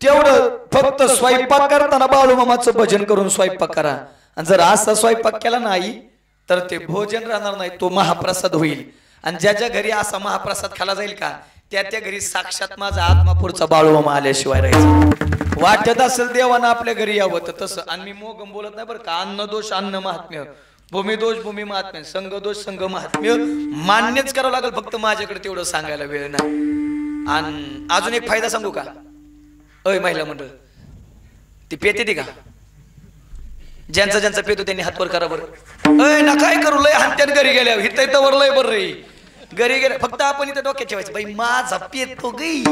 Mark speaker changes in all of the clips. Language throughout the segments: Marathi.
Speaker 1: तेवढं फक्त स्वयंपाक करताना बाळूमामाचं भजन करून स्वयंपाक करा. आणि जर असा स्वयंपाक केला नाही तर ते भोजन राहणार नाही, तो महाप्रसाद होईल. आणि ज्याच्या घरी असा महाप्रसाद खाला जाईल का त्या घरी साक्षात माझा आत्मापूरचा बाळूमामा आल्याशिवाय राहायचं. वाटत असेल देवानं आपल्या घरी यावं तर तसं. आणि मी मोगम बोलत नाही बरं का. अन्न दोष अन्न महात्म्य, भूमिदोष भूमी महात्म्य, संघ दोष संघ महात्म्य मान्यच करावं लागेल. फक्त माझ्याकडे तेवढं सांगायला वेळ नाही. आणि अजून एक फायदा सांगू का. अय महिला मंडळ, ती पेते ती का? ज्यांचा ज्यांचा पेतो त्यांनी हातवर करा बरं. अय ना काय करू, लय हात्यात घरी गेल्या हित इथं वर लय बरं रे. घरी गेल्या फक्त आपण इथं डोक्यात ठेवायचं, बाई माझा पेतो गई.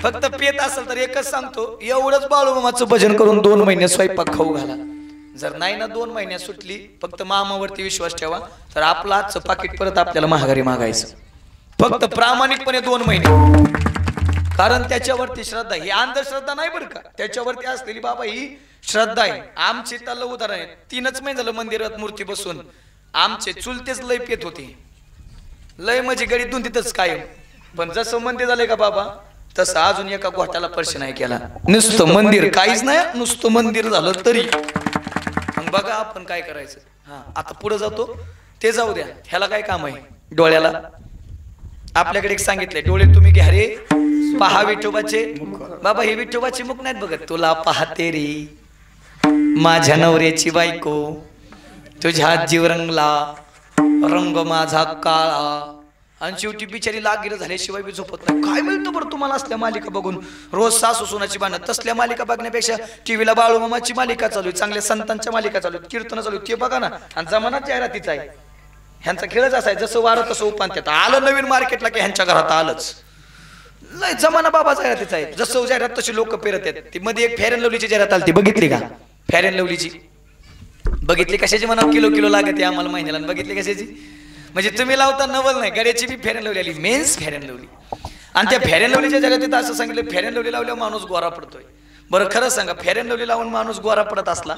Speaker 1: फक्त पेत असेल तर एकच सांगतो, एवढंच बाळूमामाचं भजन करून 2 महिने स्वयंपाक खाऊ घाला. जर नाही ना 2 महिन्यात सुटली, फक्त मामावरती विश्वास ठेवा, तर आपलं आजचं पाकिट परत आपल्याला महागारी मागायचं. फक्त प्रामाणिकपणे 2 महिने. कारण त्याच्यावरती श्रद्धा, ही अंधश्रद्धा नाही बरं का. त्याच्यावरती असलेली बाबा ही श्रद्धा आहे. आमचे त्याला उदाहरण आहे. 3च महिने झालं मंदिरात मूर्ती बसून. आमचे चुलतेच लय पेत होते, लय म्हणजे गडी दोन तिथंच कायम. पण जसं मंदिर झालंय का बाबा, तसं अजून एका गोठ्याला स्पर्श नाही केला. नुसतं मंदिर, काहीच नाही, नुसतं मंदिर झालं तरी. मग बघा आपण काय करायचं. हा आता पुढे जातो, ते जाऊ द्या. ह्याला काय काम आहे डोळ्याला. आपल्याकडे एक सांगितलंय, डोळे तुम्ही घ्या रे, पहा विठोबाचे. बाबा हे विठोबाचे मुख नाहीत बघत. तुला पाहते रे माझ्या नवऱ्याची बायको, तुझ्या जीव रंगला रंग माझा काळा. आणि शेवटी बिचारी लागीर झाल्याशिवाय बी झोपत नाही. काय मिळतं बरं तुम्हाला असल्या मालिका बघून. रोज सासू सोनाची भांडणं. तसल्या मालिका बघण्यापेक्षा टीव्हीला बाळूमामाची मालिका चालू आहे, चांगल्या संतांच्या मालिका चालू आहेत, कीर्तन चालू आहे, ते बघा ना. आणि जमाना जाहिरातीचा आहे. ह्यांचा खेळच असाय, जसं वारं तसं उपांत्यात आलं नवीन मार्केटला की ह्यांच्या घरात आलंच. नाही जमाना बाबा जाहिरातीचा आहे. जसं जाहिरात तशी लोक पेरत आहेत. ती मध्ये एक फेअर अँड लवलीची जाहिरात आली, ती बघितली का? फेअर अँड लवलीची बघितली. कशाची म्हणा किलो किलो लागते आम्हाला महिन्याला. बघितली कशाची? म्हणजे तुम्ही लावता नवल नाही, गड्याची बी फेअर अँड लवली आली, मेन्स फेअर अँड लवली. आणि त्या फेअर अँड लवलीच्या जाहिरातीत असं सांगितलं, फेअर अँड लवली लावल्यावर माणूस गोरा पडतोय. बरं खरं सांगा, फेअर अँड लवली लावून माणूस गोरा पडत असला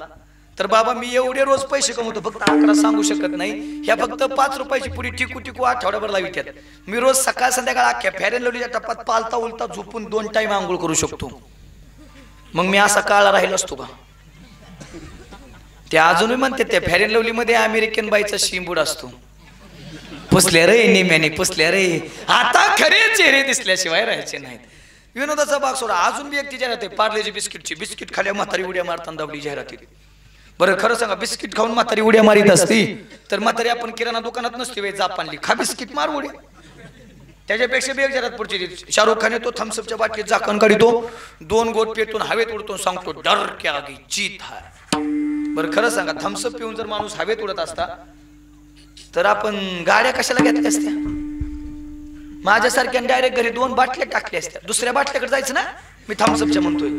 Speaker 1: तर बाबा मी एवढे रोज पैसे कमवतो, फक्त आकडा सांगू शकत नाही. ह्या फक्त 5 रुपयाची पुडी टिकू टिकू आठवड्याभर लावित्यात. मी रोज सकाळ संध्याकाळ अख्ख्या फेअर अँड लवलीच्या टप्प्यात पालता उलता झोपून 2 टाइम आंघोळ करू शकतो. मग मी असा काळा राहिलो असतो का? ते अजूनही म्हणते त्या फेअर अँड लवली मध्ये अमेरिकन बाईचा शिंबूड असतो. पुसले रे नेम्याने पुसले रे, आता खरे चेहरे दिसल्याशिवाय राहायचे नाहीत. विनोदाचा भाग सोडा, अजून बी एक ती जाहिरात आहे पार्लेजी बिस्किटची. बिस्किट खाल्या म्हातारी उड्या मारताना दावली जाहिरातीत. बरं खरं सांगा, बिस्किट खाऊन म्हातारी उड्या मारित असती तर म्हातारी आपण किराणा दुकानात नसती वे जापानली, खा बिस्किट मार उड्या. त्याच्यापेक्षा बी एक जाहिरात पुढची, शाहरुख खान तो थम्सअपच्या बाटलीत झाकण काढतो, 2 गोट पेटून हवेत उडतो, सांगतो डर क्या आगी जीत है. बरं खरं सांगा, थम्सअप पिऊन जर माणूस हवेत उडत असता तर आपण गाड्या कशाला घेतल्या असत्या? माझ्यासारख्या डायरेक्ट घरी 2 बाटल्या टाकल्या असत्या. दुसऱ्या बाटल्याकडे जायचं ना, मी थम्सअपच्या म्हणतोय,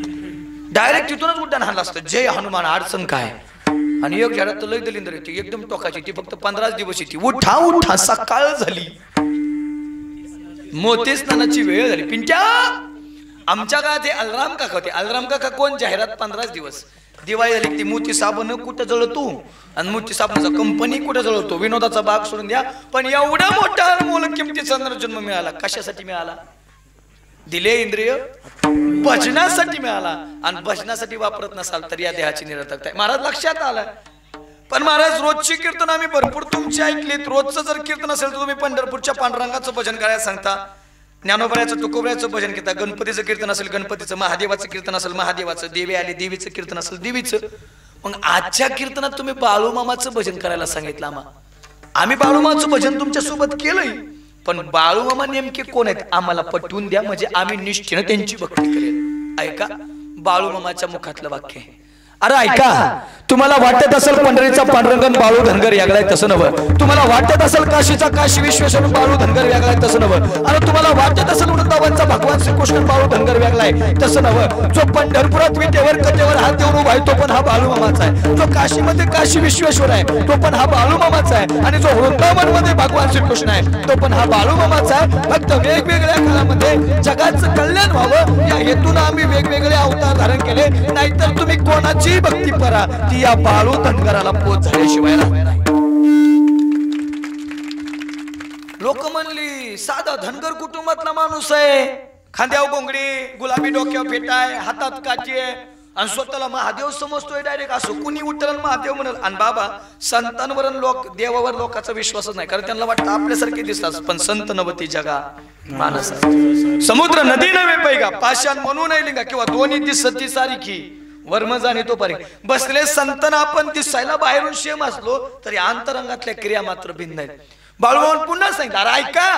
Speaker 1: डायरेक्ट तिथूनच उड्डाण हाणलं असतं. जय हनुमान अडचण काय. आणि एक जाहिरात लय दलिंदर येते, एकदम टोकाची, ती फक्त 15 दिवस येते. उठा उठा सकाळ झाली, मोती स्नानाची वेळ झाली. पिंट्या आमच्या काळात हे अलाराम काका होते. अलाराम काका कोण? जाहिरात 15 दिवस. दिवाळी झाली ती मोती साबण कुठं जळतो आणि मोती साबणाचा कंपनी कुठं जळतो. विनोदाचा भाग सोडून द्या, पण एवढा मोठा मोल किमतीचा नरजन्म मिळाला. कशासाठी मिळाला? दिले इंद्रिय भजनासाठी मिळाला. आणि भजनासाठी वापरत नसाल तर या देहाची निरर्थकता आहे. महाराज लक्षात आला. पण महाराज रोजची कीर्तन आम्ही भरपूर तुमची ऐकलीत. रोजचं जर कीर्तन असेल तर तुम्ही पंढरपूरच्या पांडुरंगाचं भजन करायला सांगता, ज्ञानोबराचं तुकोबराचं भजन घेता, गणपतीचं कीर्तन असेल गणपतीचं, महादेवाचं कीर्तन असेल महादेवाचं, देवी आली देवीचं कीर्तन असेल देवीचं. मग आजच्या कीर्तनात तुम्ही बाळूमामाचं भजन करायला सांगितलं. आम्ही बाळूमामाचं भजन तुमच्या सोबत केलंय, पण बाळूमामा नेमके कोण आहेत आम्हाला पटवून द्या, म्हणजे आम्ही निष्ठेनं त्यांची भक्ती करेल. ऐका बाळूमामाच्या मुखातलं वाक्य आहे. अरे ऐका, तुम्हाला वाटत असेल पंढरीचा पांडुरंगन बाळू धनगर वेगळाय, तसं नव्हं. तुम्हाला वाटत असेल काशीचा काशी विश्वेश्वर बाळू धनगर वेगळाय, तसं नव्हं. अरे तुम्हाला वाटत असेल वृंदावनचा भगवान श्रीकृष्ण बाळू धनगर वेगळाय, तसं नव्हं. जो पंढरपुरात विटेवर कटेवर हात देऊन उभा आहे तो पण हा बाळूमामाचा आहे. जो काशीमध्ये काशी विश्वेश्वर आहे तो पण हा बाळूमामाचा आहे. आणि जो वृंदावन मध्ये भगवान श्रीकृष्ण आहे तो पण हा बाळूमामाचा आहे. फक्त वेगवेगळ्या काळामध्ये जगाचं कल्याण व्हावं या हेतून आम्ही वेगवेगळे अवतार धारण केले. नाहीतर तुम्ही कोणाची भक्ती करा, ती या बाळू धनगराला पोच झाल्याशिवाय नाही. लोक म्हणली साधा धनगर कुटुंबातला माणूस आहे, खांद्यावर गोंगडी, गुलाबी डोक्यावर फेटाय, हातात काठी आहे आणि स्वतःला महादेव समजतोय डायरेक्ट. असं कुणी उठल महादेव म्हणल. आणि बाबा संतांवर लोक देवावर लोकांचा विश्वासच नाही, कारण त्यांना वाटतं आपल्यासारखे दिसतात. पण संत नवती जगा मानस, समुद्र नदी नव्हे पैगा, पाषाण म्हणून नाही लिंगा किंवा दोन्ही दिसती सारखी वर्म जाणे तो पारे. बसले संतन आपण दिसायला बाहेरून शेम असलो तरी अंतरंगातल्या क्रिया मात्र भिन्न आहेत. बाळूमामा पुन्हा सांगितलं, अरे ऐका,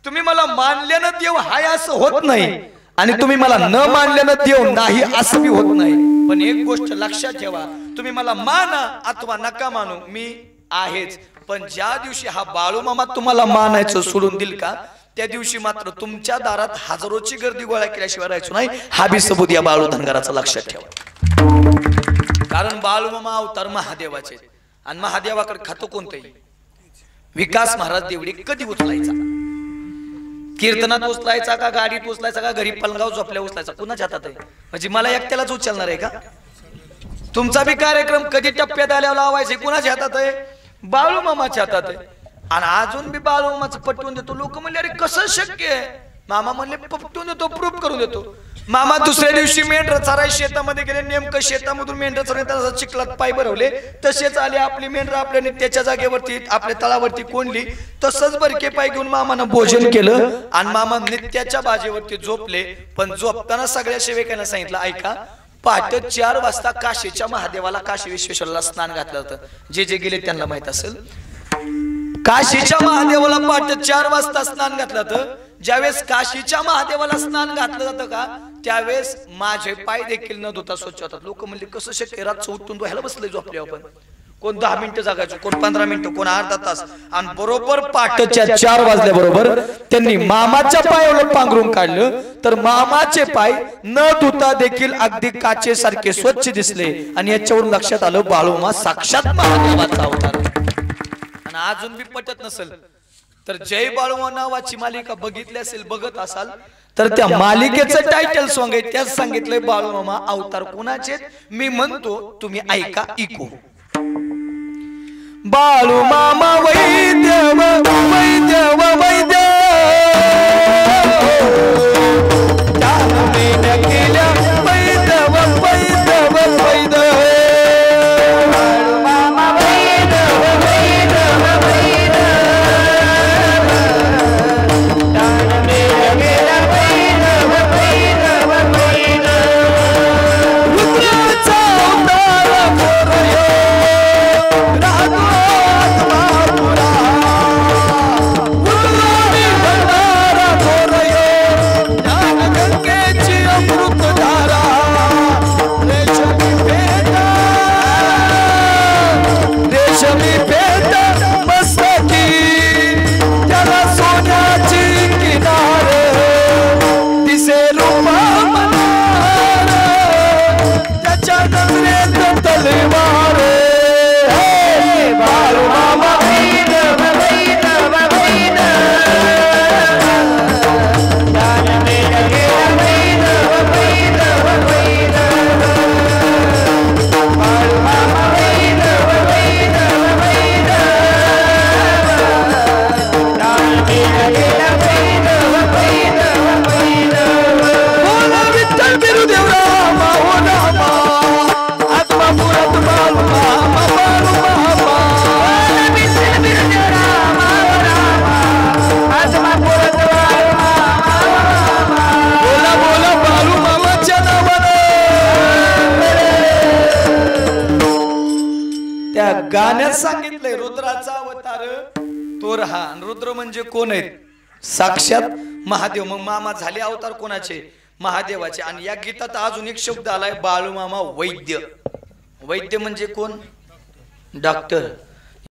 Speaker 1: तुम्ही मला मानल्यानं देव हाय असं होत नाही आणि तुम्ही मला न मानल्यानं देव नाही असं बी होत नाही. पण एक गोष्ट लक्षात ठेवा, तुम्ही मला माना अथवा नका मानू, मी आहेच. पण ज्या दिवशी हा बाळूमामा तुम्हाला मानायचं सोडून दिल का, त्या दिवशी मात्र तुमच्या दारात हजारोची गर्दी गोळा केल्याशिवाय राहायचो नाही. हा बी सबूत या बाळू धनगराचा लक्षात ठेवा. कारण बाळूमामा अवतार महादेवाचे आणि महादेवाकडे खातो कोणतंही. विकास महाराज देवडी कधी उचलायचा, कीर्तनात उचलायचा का, गाडीत उचलायचा का, घरी पलंगाव झोपल्या उचलायचा, कुणाच्या हातात आहे? म्हणजे मला एकट्यालाच उचलणार आहे का? तुमचा बी कार्यक्रम कधी टप्प्यात आल्यावर लावायचे कुणाच्या हातात आहे? बाळूमामाच्या हातात आहे. आणि अजून बी बाळूमामाचं पटवून देतो. लोक म्हणले अरे कसं शक्य आहे? मामा म्हणले पटवून देतो, प्रूफ करून देतो. मामा दुसऱ्या दिवशी मेंढर चराय शेतामध्ये गेले. नेमकं शेतामधून मेंढर चराय चिखलात पाय भरवले, तसेच आले आपली मेंढर आपल्या नित्याच्या जागेवरती आपल्या तळावरती कोंडली. तसंच बरके पाय घेऊन मामानं भोजन केलं आणि मामा नित्याच्या बाजेवरती झोपले. पण झोपताना सगळ्या सेवकांना सांगितलं, ऐका, पहाटे 4 वाजता काशीच्या महादेवाला, काशी विश्वेश्वराला स्नान घातलं होतं. जे जे गेले त्यांना माहित असेल. काशीच्या महादेवाला पहाटे 4 वाजता स्नान घातलं होतं. ज्यावेळेस काशीच्या महादेवाला स्नान घातलं जातं का, त्यावेळेस माझे पाय देखील न धुता स्वच्छ होतात. लोक म्हणले कसं शक्य? रातचं उठून व्हायला बसले झोपले आपण. कोण 10 मिनिटं जागायचो, कोण 15 मिनिटं, कोण अर्धा तास. आणि बरोबर पहाटेच्या 4 वाजल्याबरोबर त्यांनी मामाच्या पायावर पांघरून काढलं, तर मामाचे पाय न धुता देखील अगदी काचेसारखे स्वच्छ दिसले. आणि याच्यावरून लक्षात आलं बाळूमामा साक्षात महादेवाचा अवतार. आणि अजून बी पटत नसेल तर जय बाळूमामा नावाची मालिका बघितली असेल, बघत असाल तर त्या मालिकेचं टायटल सॉंग आहे, त्यात सांगितलंय बाळूमामा अवतार कोणाचे. मी म्हणतो, तुम्ही ऐका इको. बाळूमामा वैद्य वैद्य वैद्य केल्या वैद्य वैद्य वैद्य. गाण्यात सांगितलंय रुद्राचा अवतार तो रहा. रुद्र म्हणजे कोण आहेत? साक्षात महादेव. मग मामा झाले अवतार कोणाचे? महादेवाचे. आणि या गीतात अजून एक शब्द आलाय, बाळूमामा वैद्य. वैद्य म्हणजे कोण? डॉक्टर.